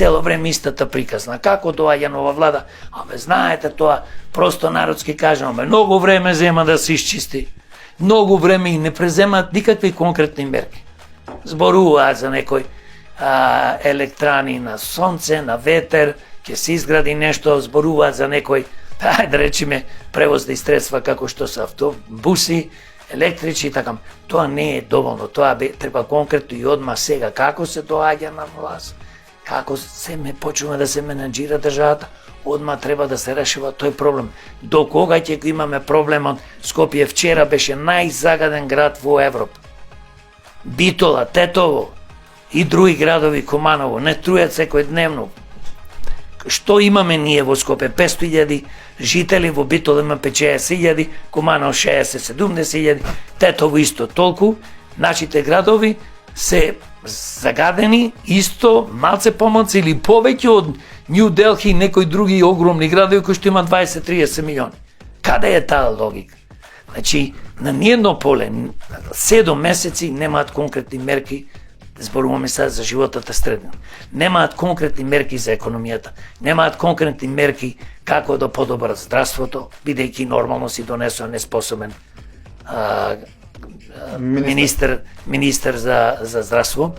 цело време истата приказна. Како доаѓа нова влада? Знаете тоа, просто народски кажано, многу време зема да се исчисти. Многу време и не преземат никакви конкретни мерки. Зборуваат за некој електрани на сонце, на ветер, ќе се изгради нешто, зборуваат за некој, да речеме, превозни средства како што се автобуси, електрични и така. Тоа не е доволно, тоа треба конкретно и одма сега. Како се доаѓа на власт, како се почнува да се менаџира државата, одма треба да се решава тој проблем. До кога ќе го имаме проблемот? Скопје вчера беше најзагаден град во Европа. Битола, Тетово и други градови, Куманово, не трујат секојдневно. Што имаме ние во Скопје? 500.000 жители, во Битола има 50.000, Куманово 60-70.000, Тетово исто толку. Нашите градови се загадени исто, малце помалце или повеќе од Нью Делхи и некои други огромни градови кои што има 20-30 милиони. Каде е таа логика? Значи, на ниедно поле 7 месеци немаат конкретни мерки, зборуваме сега за животот средно. Немаат конкретни мерки за економијата, немаат конкретни мерки како да подобрат здравството, бидејќи нормално си донесува неспособен министер за здравство.